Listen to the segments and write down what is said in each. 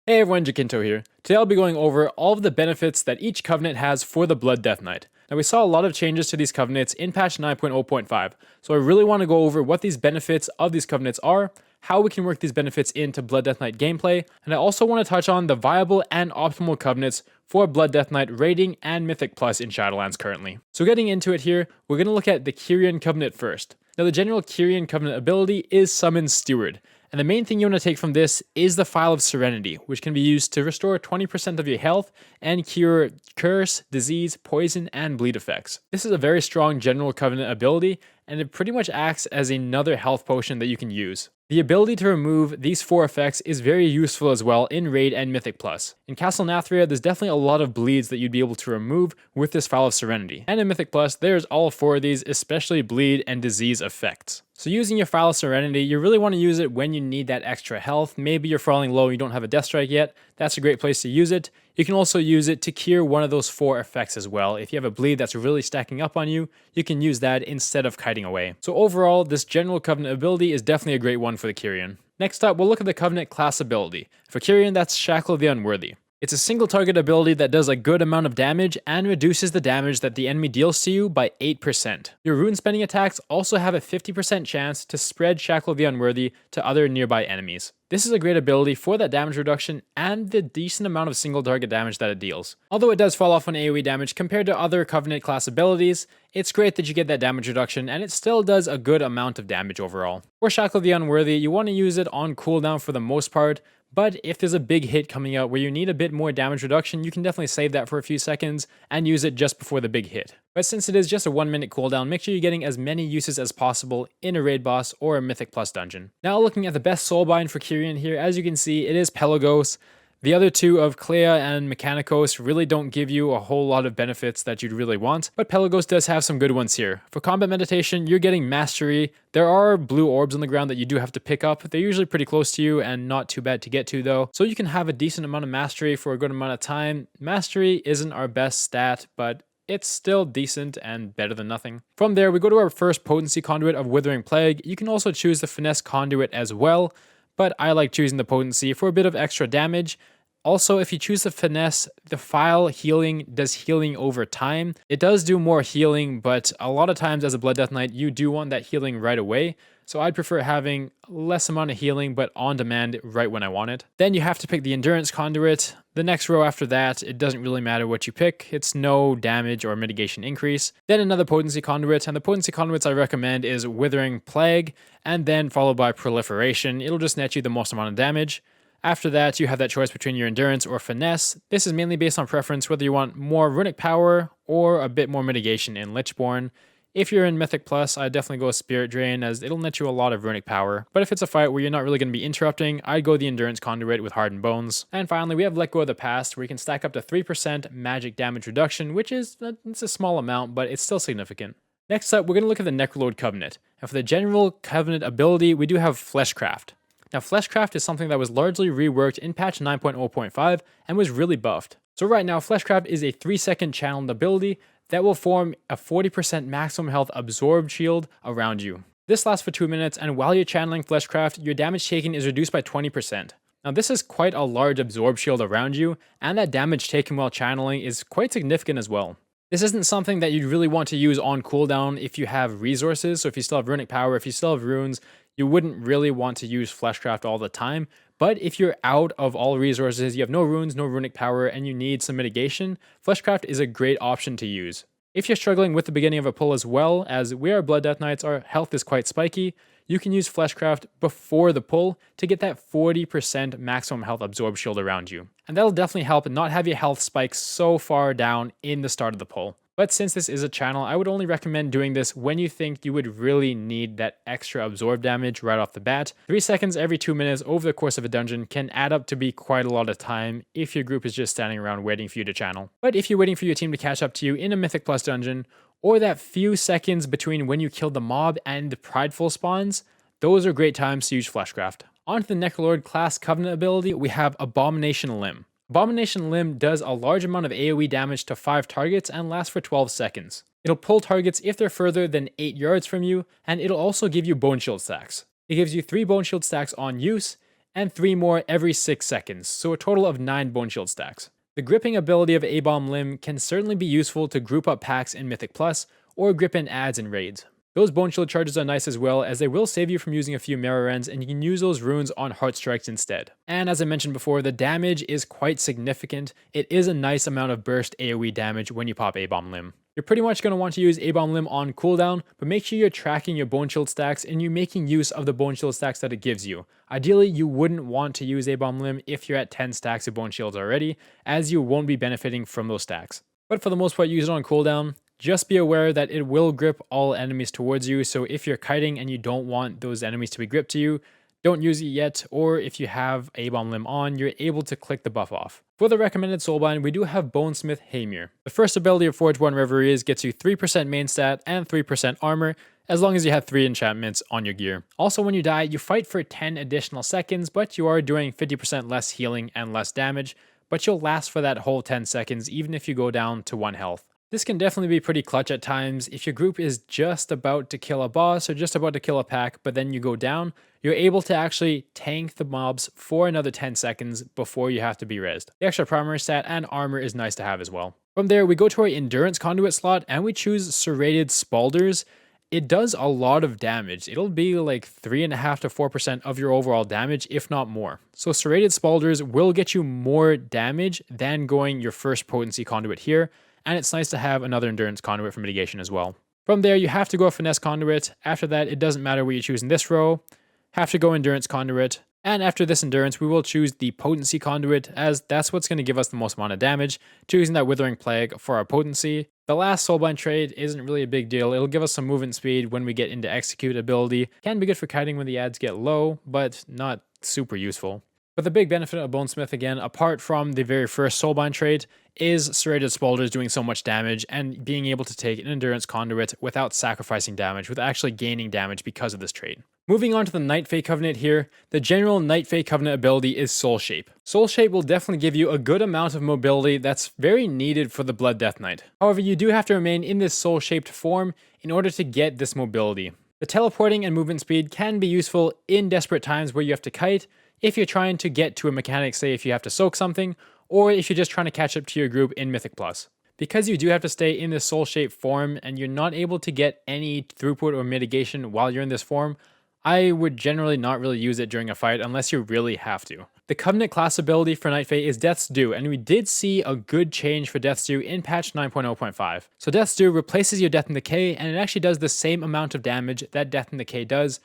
Hey everyone, Jakinto here. Today I'll be going over all of the benefits that each covenant has for the Blood Death Knight. Now we saw a lot of changes to these covenants in patch 9.0.5, so I really want to go over what these benefits of these covenants are, how we can work these benefits into Blood Death Knight gameplay, and I also want to touch on the viable and optimal covenants for Blood Death Knight rating and Mythic Plus in Shadowlands currently. So getting into it here, we're going to look at the Kyrian covenant first. Now the general Kyrian covenant ability is Summon Steward. And the main thing you want to take from this is the Phial of Serenity, which can be used to restore 20% of your health and cure curse, disease, poison, and bleed effects. This is a very strong general covenant ability, and it pretty much acts as another health potion that you can use. The ability to remove these 4 effects is very useful as well in Raid and Mythic Plus. In Castle Nathria, there's definitely a lot of bleeds that you'd be able to remove with this Phial of Serenity. And in Mythic Plus, there's all 4 of these, especially bleed and disease effects. So using your Phial of Serenity, you really want to use it when you need that extra health. Maybe you're falling low, you don't have a Death Strike yet. That's a great place to use it. You can also use it to cure one of those 4 effects as well. If you have a bleed that's really stacking up on you, you can use that instead of kiting away. So overall, this general covenant ability is definitely a great one for the Kyrian. Next up, we'll look at the covenant class ability. For Kyrian, that's Shackle the Unworthy. It's a single target ability that does a good amount of damage and reduces the damage that the enemy deals to you by 8%. Your rune spending attacks also have a 50% chance to spread Shackle the Unworthy to other nearby enemies. This is a great ability for that damage reduction and the decent amount of single target damage that it deals. Although it does fall off on AoE damage compared to other Covenant class abilities, it's great that you get that damage reduction and it still does a good amount of damage overall. For Shackle the Unworthy, you want to use it on cooldown for the most part, but if there's a big hit coming out where you need a bit more damage reduction, you can definitely save that for a few seconds and use it just before the big hit. But since it is just a 1-minute cooldown, make sure you're getting as many uses as possible in a raid boss or a Mythic Plus dungeon. Now looking at the best soulbind for Kyrian here, as you can see, it is Pelagos. The other 2 of Clea and Mechanicos really don't give you a whole lot of benefits that you'd really want, but Pelagos does have some good ones here. For combat meditation, you're getting Mastery. There are blue orbs on the ground that you do have to pick up. They're usually pretty close to you and not too bad to get to though, so you can have a decent amount of Mastery for a good amount of time. Mastery isn't our best stat, but it's still decent and better than nothing. From there, we go to our first potency conduit of Withering Plague. You can also choose the finesse conduit as well, but I like choosing the potency for a bit of extra damage. Also, if you choose the finesse, the Phial healing does healing over time. It does do more healing, but a lot of times as a Blood Death Knight, you do want that healing right away. So I'd prefer having less amount of healing, but on demand right when I want it. Then you have to pick the Endurance Conduit. The next row after that, it doesn't really matter what you pick. It's no damage or mitigation increase. Then another Potency Conduit, and the Potency Conduits I recommend is Withering Plague, and then followed by Proliferation. It'll just net you the most amount of damage. After that, you have that choice between your Endurance or Finesse. This is mainly based on preference, whether you want more runic power or a bit more mitigation in Lichborn. If you're in Mythic Plus, I'd definitely go Spirit Drain, as it'll net you a lot of runic power. But if it's a fight where you're not really going to be interrupting, I'd go the Endurance Conduit with Hardened Bones. And finally, we have Let Go of the Past, where you can stack up to 3% magic damage reduction, which is it's a small amount, but it's still significant. Next up, we're going to look at the Necrolord Covenant. And for the general Covenant ability, we do have Fleshcraft. Now, Fleshcraft is something that was largely reworked in patch 9.0.5 and was really buffed. So right now, Fleshcraft is a 3-second channeled ability that will form a 40% maximum health absorbed shield around you. This lasts for 2 minutes, and while you're channeling Fleshcraft, your damage taken is reduced by 20%. Now this is quite a large absorb shield around you, and that damage taken while channeling is quite significant as well. This isn't something that you'd really want to use on cooldown if you have resources, so if you still have runic power, if you still have runes, you wouldn't really want to use Fleshcraft all the time. But if you're out of all resources, you have no runes, no runic power, and you need some mitigation, Fleshcraft is a great option to use. If you're struggling with the beginning of a pull as well, as we are Blood Death Knights, our health is quite spiky, you can use Fleshcraft before the pull to get that 40% maximum health absorb shield around you. And that'll definitely help not have your health spike so far down in the start of the pull. But since this is a channel, I would only recommend doing this when you think you would really need that extra absorb damage right off the bat. 3 seconds every 2 minutes over the course of a dungeon can add up to be quite a lot of time if your group is just standing around waiting for you to channel. But if you're waiting for your team to catch up to you in a Mythic Plus dungeon, or that few seconds between when you kill the mob and the Prideful spawns, those are great times to use Fleshcraft. On to the Necrolord class Covenant ability, we have Abomination Limb. Abomination Limb does a large amount of AoE damage to 5 targets and lasts for 12 seconds. It'll pull targets if they're further than 8 yards from you, and it'll also give you Bone Shield stacks. It gives you 3 Bone Shield stacks on use, and 3 more every 6 seconds, so a total of 9 Bone Shield stacks. The gripping ability of A-Bomb Limb can certainly be useful to group up packs in Mythic Plus, or grip in adds and raids. Those Bone Shield charges are nice as well, as they will save you from using a few Mirror Rends, and you can use those runes on Heart Strikes instead. And as I mentioned before, the damage is quite significant. It is a nice amount of burst AoE damage when you pop A-Bomb Limb. You're pretty much going to want to use A-Bomb Limb on cooldown, but make sure you're tracking your Bone Shield stacks and you're making use of the Bone Shield stacks that it gives you. Ideally, you wouldn't want to use A-Bomb Limb if you're at 10 stacks of Bone Shields already, as you won't be benefiting from those stacks. But for the most part, use it on cooldown. Just be aware that it will grip all enemies towards you, so if you're kiting and you don't want those enemies to be gripped to you, don't use it yet, or if you have A-Bomb Limb on, you're able to click the buff off. For the recommended soulbind, we do have Bonesmith Hamir. The first ability of Forge 1 Reveries gets you 3% main stat and 3% armor, as long as you have 3 enchantments on your gear. Also, when you die, you fight for 10 additional seconds, but you are doing 50% less healing and less damage, but you'll last for that whole 10 seconds even if you go down to 1 health. This can definitely be pretty clutch at times. If your group is just about to kill a boss or just about to kill a pack, but then you go down, you're able to actually tank the mobs for another 10 seconds before you have to be rezzed. The extra primary stat and armor is nice to have as well. From there, we go to our Endurance Conduit slot and we choose Serrated Spalders. It does a lot of damage. It'll be like 3.5 to 4% of your overall damage, if not more. So Serrated Spalders will get you more damage than going your first Potency Conduit here, and it's nice to have another Endurance Conduit for mitigation as well. From there, you have to go Finesse Conduit. After that, it doesn't matter what you choose in this row. Have to go Endurance Conduit. And after this Endurance, we will choose the Potency Conduit, as that's what's going to give us the most amount of damage, choosing that Withering Plague for our Potency. The last Soulbind trade isn't really a big deal. It'll give us some movement speed when we get into Execute ability. Can be good for kiting when the adds get low, but not super useful. But the big benefit of Bonesmith, again, apart from the very first Soulbind trait, is Serrated Spalders doing so much damage and being able to take an Endurance Conduit without sacrificing damage, with actually gaining damage because of this trait. Moving on to the Night Fae Covenant here, the general Night Fae Covenant ability is Soul Shape. Soul Shape will definitely give you a good amount of mobility that's very needed for the Blood Death Knight. However, you do have to remain in this Soul Shaped form in order to get this mobility. The teleporting and movement speed can be useful in desperate times where you have to kite, if you're trying to get to a mechanic, say if you have to soak something, or if you're just trying to catch up to your group in Mythic Plus. Because you do have to stay in this soul-shaped form and you're not able to get any throughput or mitigation while you're in this form, I would generally not really use it during a fight unless you really have to. The Covenant class ability for Night Fae is Death's Due, and we did see a good change for Death's Due in patch 9.0.5. So Death's Due replaces your Death and Decay, and it actually does the same amount of damage that Death and Decay does.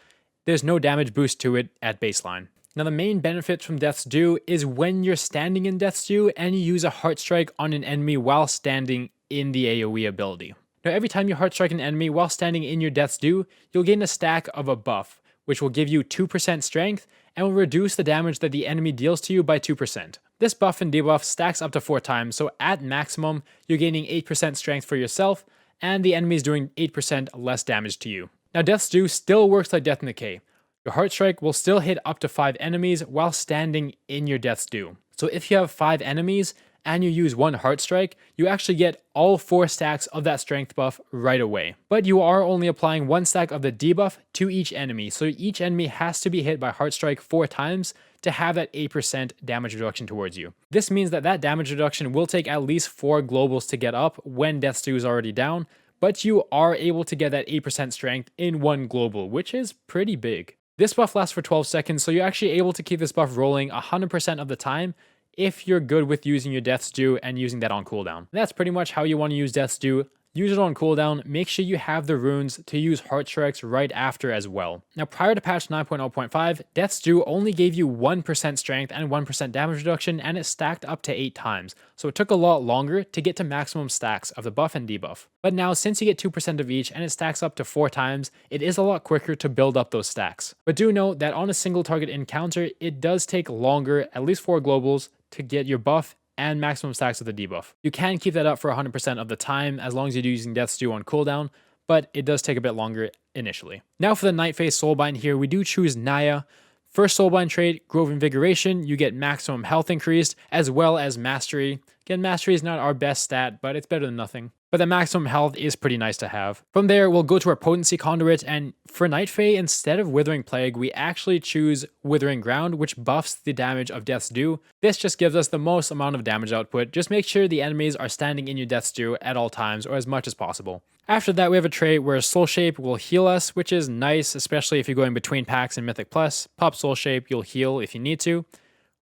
There's no damage boost to it at baseline. Now, the main benefit from Death's Due is when you're standing in Death's Due and you use a Heart Strike on an enemy while standing in the AoE ability. Now, every time you Heart Strike an enemy while standing in your Death's Due, you'll gain a stack of a buff, which will give you 2% strength and will reduce the damage that the enemy deals to you by 2%. This buff and debuff stacks up to 4 times, so at maximum, you're gaining 8% strength for yourself, and the enemy is doing 8% less damage to you. Now, Death's Due still works like Death and Decay. Your Heart Strike will still hit up to 5 enemies while standing in your Death's Due. So if you have 5 enemies and you use 1 Heart Strike, you actually get all 4 stacks of that strength buff right away. But you are only applying 1 stack of the debuff to each enemy, so each enemy has to be hit by Heart Strike 4 times to have that 8% damage reduction towards you. This means that that damage reduction will take at least 4 globals to get up when Death's Due is already down, but you are able to get that 8% strength in 1 global, which is pretty big. This buff lasts for 12 seconds, so you're actually able to keep this buff rolling 100% of the time if you're good with using your Death's Due and using that on cooldown. And that's pretty much how you want to use Death's Due. Use it on cooldown, make sure you have the runes to use Heart Strikes right after as well. Now, prior to patch 9.0.5, Death's Due only gave you 1% strength and 1% damage reduction, and it stacked up to 8 times, so it took a lot longer to get to maximum stacks of the buff and debuff. But now, since you get 2% of each and it stacks up to 4 times, it is a lot quicker to build up those stacks. But do note that on a single target encounter, it does take longer, at least 4 globals, to get your buff and maximum stacks of the debuff. You can keep that up for 100% of the time as long as you're using Death's Due on cooldown, but it does take a bit longer initially. Now for the Night Fae Soulbind here, we do choose Naya. First Soulbind trait, Grove Invigoration, you get maximum health increased as well as Mastery. Again, mastery is not our best stat, but it's better than nothing. But the maximum health is pretty nice to have. From there, we'll go to our potency conduit, and for Night Fae, instead of Withering Plague, we actually choose Withering Ground, which buffs the damage of Death's Due. This just gives us the most amount of damage output. Just make sure the enemies are standing in your Death's Due at all times, or as much as possible. After that, we have a trait where Soul Shape will heal us, which is nice, especially if you're going between packs and Mythic Plus. Pop Soul Shape, you'll heal if you need to.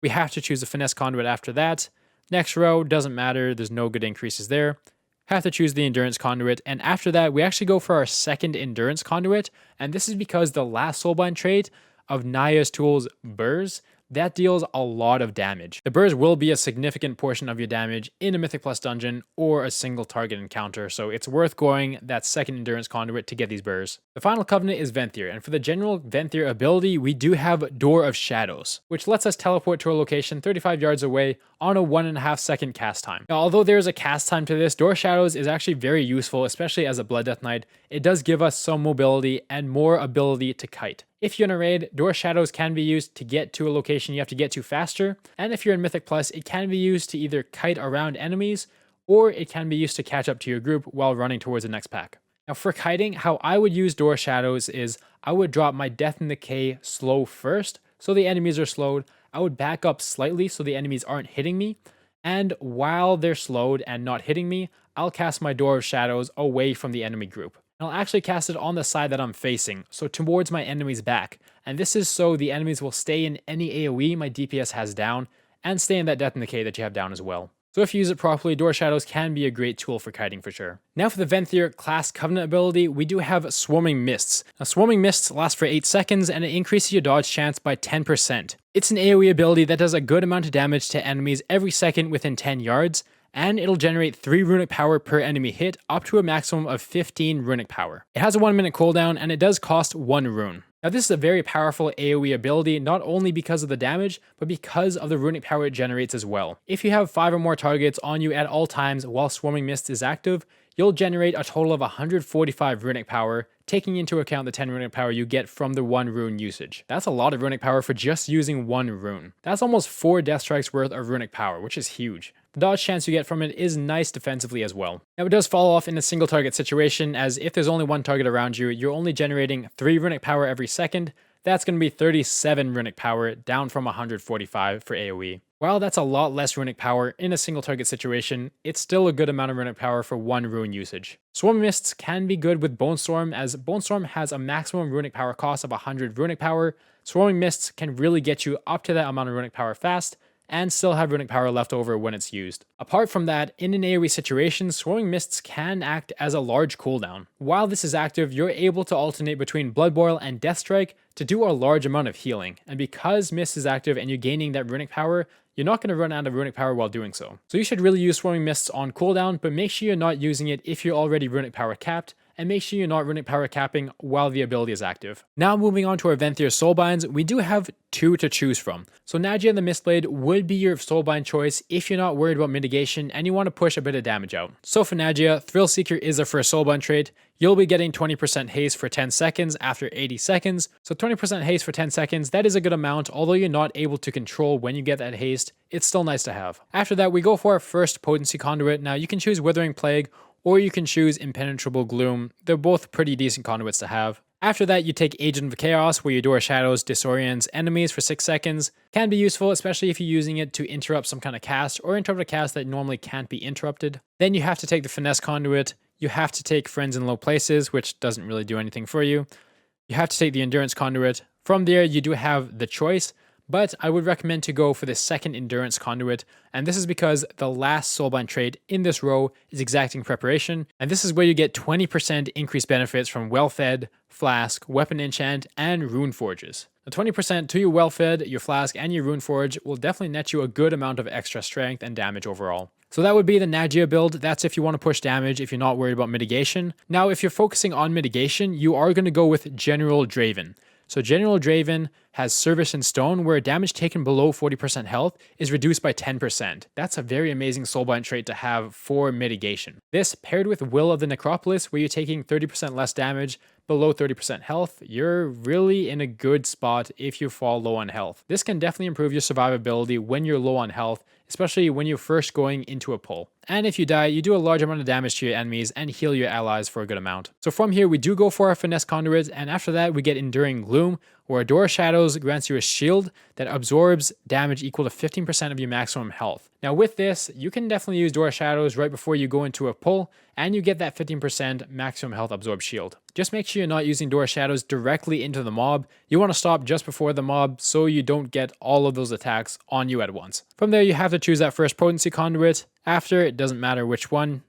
We have to choose a Finesse Conduit after that. Next row, doesn't matter, there's no good increases there. Have to choose the Endurance Conduit, and after that, we actually go for our second Endurance Conduit, and this is because the last Soulbind trait of Naya's Tool's Burrs, that deals a lot of damage. The Burrs will be a significant portion of your damage in a Mythic Plus dungeon or a single target encounter, so it's worth going that second Endurance Conduit to get these Burrs. The final covenant is Venthyr, and for the general Venthyr ability, we do have Door of Shadows, which lets us teleport to a location 35 yards away on a 1.5 second cast time. Now, although there is a cast time to this, Door of Shadows is actually very useful, especially as a Blood Death Knight. It does give us some mobility and more ability to kite. If you're in a raid, Door of Shadows can be used to get to a location you have to get to faster, and if you're in Mythic Plus, it can be used to either kite around enemies, or it can be used to catch up to your group while running towards the next pack. Now for kiting, how I would use Door of Shadows is I would drop my Death and Decay slow first, so the enemies are slowed. I would back up slightly so the enemies aren't hitting me, and while they're slowed and not hitting me, I'll cast my Door of Shadows away from the enemy group. I'll actually cast it on the side that I'm facing, so towards my enemy's back, and this is so the enemies will stay in any AoE my DPS has down, and stay in that Death and Decay that you have down as well. So if you use it properly, Door of Shadows can be a great tool for kiting for sure. Now for the Venthyr class Covenant ability, we do have Swarming Mists. Now Swarming Mists lasts for 8 seconds and it increases your dodge chance by 10%. It's an AoE ability that does a good amount of damage to enemies every second within 10 yards, and it'll generate 3 runic power per enemy hit, up to a maximum of 15 runic power. It has a 1 minute cooldown, and it does cost 1 rune. Now this is a very powerful AoE ability, not only because of the damage, but because of the runic power it generates as well. If you have 5 or more targets on you at all times while Swarming Mist is active, you'll generate a total of 145 runic power, taking into account the 10 runic power you get from the 1 rune usage. That's a lot of runic power for just using 1 rune. That's almost 4 Death Strikes worth of runic power, which is huge. The dodge chance you get from it is nice defensively as well. Now it does fall off in a single target situation, as if there's only 1 target around you, you're only generating 3 runic power every second. That's going to be 37 runic power, down from 145 for AoE. While that's a lot less runic power in a single target situation, it's still a good amount of runic power for 1 rune usage. Swarm Mists can be good with Bone Storm, as Bone Storm has a maximum runic power cost of 100 runic power. Swarming Mists can really get you up to that amount of runic power fast, and still have runic power left over when it's used. Apart from that, in an AoE situation, Swarming Mists can act as a large cooldown. While this is active, you're able to alternate between Blood Boil and Death Strike to do a large amount of healing, and because Mist is active and you're gaining that runic power, you're not going to run out of runic power while doing so. So you should really use Swarming Mists on cooldown, but make sure you're not using it if you're already runic power capped, and make sure you're not runic power capping while the ability is active. Now moving on to our Venthyr Soulbinds, we do have 2 to choose from. So Nagia the Mistblade would be your Soulbind choice if you're not worried about mitigation and you want to push a bit of damage out. So for Nagia, Thrill Seeker is the first Soulbind trait. You'll be getting 20% haste for 10 seconds after 80 seconds. So 20% haste for 10 seconds, that is a good amount, although you're not able to control when you get that haste, it's still nice to have. After that, we go for our first Potency Conduit. Now you can choose Withering Plague, or you can choose Impenetrable Gloom. They're both pretty decent conduits to have. After that, you take Agent of Chaos, where your Door of Shadows disorients enemies for 6 seconds. Can be useful, especially if you're using it to interrupt some kind of cast, or interrupt a cast that normally can't be interrupted. Then you have to take the Finesse Conduit. You have to take Friends in Low Places, which doesn't really do anything for you. You have to take the Endurance Conduit. From there, you do have the choice, but I would recommend to go for the second Endurance Conduit, and this is because the last Soulbind trait in this row is Exacting Preparation, and this is where you get 20% increased benefits from Well-Fed, Flask, Weapon Enchant, and Rune Forges. The 20% to your Well-Fed, your Flask, and your Rune Forge will definitely net you a good amount of extra strength and damage overall. So that would be the Nagia build. That's if you want to push damage, if you're not worried about mitigation. Now, if you're focusing on mitigation, you are going to go with General Draven. So General Draven has Service in Stone, where damage taken below 40% health is reduced by 10%. That's a very amazing Soulbind trait to have for mitigation. This, paired with Will of the Necropolis, where you're taking 30% less damage below 30% health, you're really in a good spot if you fall low on health. This can definitely improve your survivability when you're low on health, especially when you're first going into a pull. And if you die, you do a large amount of damage to your enemies and heal your allies for a good amount. So from here, we do go for our Finesse Conduit, and after that, we get Enduring Gloom, where a Door of Shadows grants you a shield that absorbs damage equal to 15% of your maximum health. Now with this, you can definitely use Door of Shadows right before you go into a pull, and you get that 15% maximum health absorb shield. Just make sure you're not using Door of Shadows directly into the mob. You want to stop just before the mob so you don't get all of those attacks on you at once. From there, you have to choose that first Potency Conduit. After, it doesn't matter which one.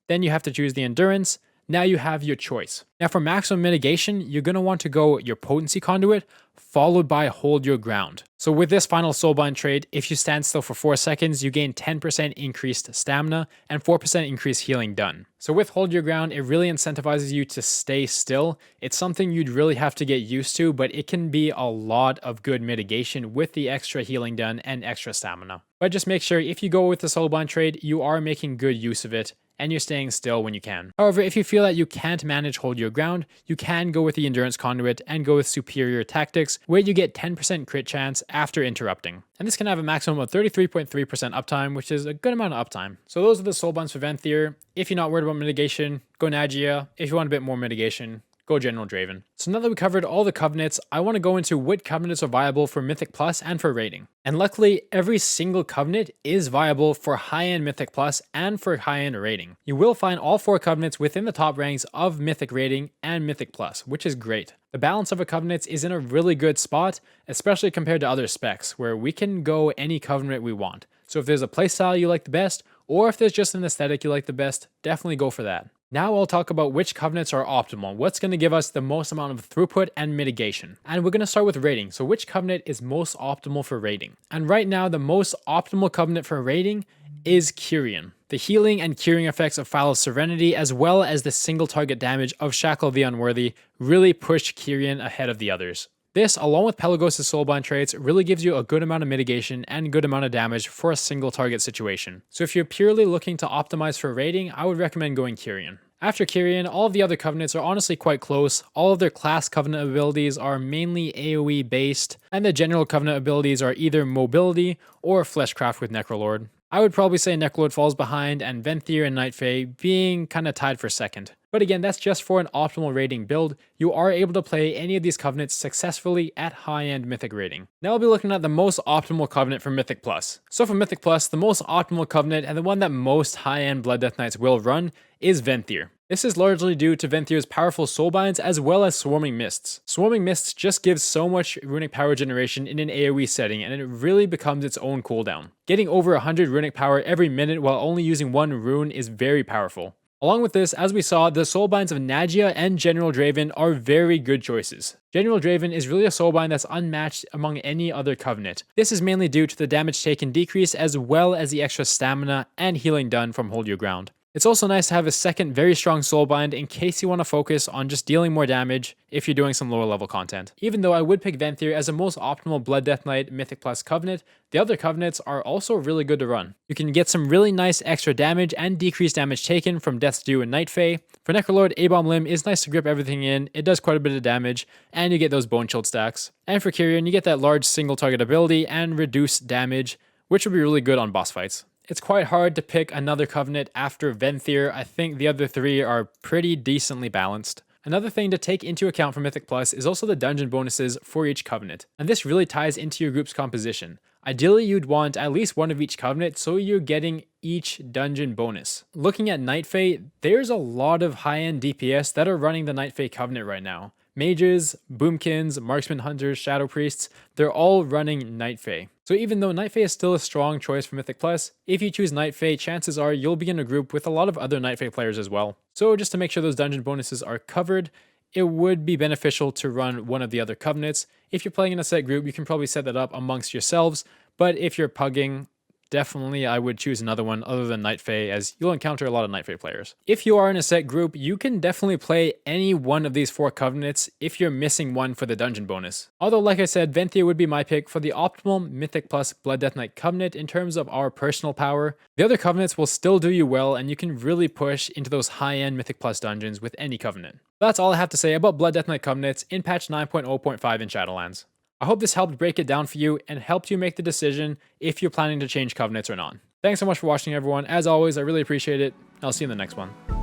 Then you have to choose the Endurance. Now you have your choice. Now for maximum mitigation, you're going to want to go your Potency Conduit, followed by Hold Your Ground. So with this final Soulbind trait, if you stand still for 4 seconds, you gain 10% increased stamina and 4% increased healing done. So with Hold Your Ground, it really incentivizes you to stay still. It's something you'd really have to get used to, but it can be a lot of good mitigation with the extra healing done and extra stamina. But just make sure if you go with the Soulbind trait, you are making good use of it, and you're staying still when you can. However, if you feel that you can't manage Hold Your Ground, you can go with the Endurance Conduit and go with Superior Tactics, where you get 10% crit chance after interrupting. And this can have a maximum of 33.3% uptime, which is a good amount of uptime. So those are the Soulbinds for Venthyr. If you're not worried about mitigation, go Nagia. If you want a bit more mitigation, go General Draven. So now that we covered all the covenants, I want to go into what covenants are viable for Mythic Plus and for rating. And luckily, every single covenant is viable for high-end Mythic Plus and for high-end rating. You will find all 4 covenants within the top ranks of Mythic Rating and Mythic Plus, which is great. The balance of a covenant is in a really good spot, especially compared to other specs, where we can go any covenant we want. So if there's a playstyle you like the best, or if there's just an aesthetic you like the best, definitely go for that. Now I'll talk about which covenants are optimal, what's going to give us the most amount of throughput and mitigation. And we're going to start with rating, so which covenant is most optimal for rating? And right now, the most optimal covenant for rating is Kyrian. The healing and curing effects of Foul of Serenity, as well as the single target damage of Shackle the Unworthy, really push Kyrian ahead of the others. This, along with Pelagos' Soulbind traits, really gives you a good amount of mitigation and a good amount of damage for a single target situation. So if you're purely looking to optimize for rating, I would recommend going Kyrian. After Kyrian, all of the other covenants are honestly quite close. All of their class covenant abilities are mainly AoE based, and the general covenant abilities are either mobility or fleshcraft with Necrolord. I would probably say Necrolord falls behind, and Venthyr and Night Fae being kinda tied for second. But again, that's just for an optimal rating build. You are able to play any of these covenants successfully at high-end Mythic rating. Now I'll be looking at the most optimal covenant for Mythic Plus. So for Mythic Plus, the most optimal covenant and the one that most high-end Blood Death Knights will run is Venthyr. This is largely due to Venthyr's powerful soulbinds as well as Swarming Mists. Swarming Mists just gives so much runic power generation in an AoE setting, and it really becomes its own cooldown. Getting over 100 runic power every minute while only using 1 rune is very powerful. Along with this, as we saw, the soulbinds of Nagia and General Draven are very good choices. General Draven is really a soulbind that's unmatched among any other covenant. This is mainly due to the damage taken decrease as well as the extra stamina and healing done from Hold Your Ground. It's also nice to have a second very strong soulbind in case you want to focus on just dealing more damage if you're doing some lower level content. Even though I would pick Venthyr as the most optimal Blood Death Knight Mythic Plus covenant, the other covenants are also really good to run. You can get some really nice extra damage and decreased damage taken from Death's Due and Night Fae. For Necrolord, A-Bomb Limb is nice to grip everything in, it does quite a bit of damage, and you get those Bone Shield stacks. And for Kyrian, you get that large single target ability and reduced damage, which would be really good on boss fights. It's quite hard to pick another covenant after Venthyr. I think the other 3 are pretty decently balanced. Another thing to take into account for Mythic Plus is also the dungeon bonuses for each covenant, and this really ties into your group's composition. Ideally, you'd want at least one of each covenant so you're getting each dungeon bonus. Looking at Night Fae, there's a lot of high-end DPS that are running the Night Fae covenant right now. Mages, Boomkins, Marksman Hunters, Shadow Priests, they're all running Night Fae. So even though Night Fae is still a strong choice for Mythic Plus, if you choose Night Fae, chances are you'll be in a group with a lot of other Night Fae players as well. So just to make sure those dungeon bonuses are covered, it would be beneficial to run one of the other covenants. If you're playing in a set group, you can probably set that up amongst yourselves, but if you're pugging, definitely I would choose another one other than Night Fae, as you'll encounter a lot of Night Fae players. If you are in a set group, you can definitely play any one of these 4 covenants if you're missing one for the dungeon bonus. Although like I said, Venthyr would be my pick for the optimal Mythic Plus Blood Death Knight covenant in terms of our personal power. The other covenants will still do you well, and you can really push into those high-end Mythic Plus dungeons with any covenant. That's all I have to say about Blood Death Knight covenants in patch 9.0.5 in Shadowlands. I hope this helped break it down for you and helped you make the decision if you're planning to change covenants or not. Thanks so much for watching, everyone. As always, I really appreciate it. I'll see you in the next one.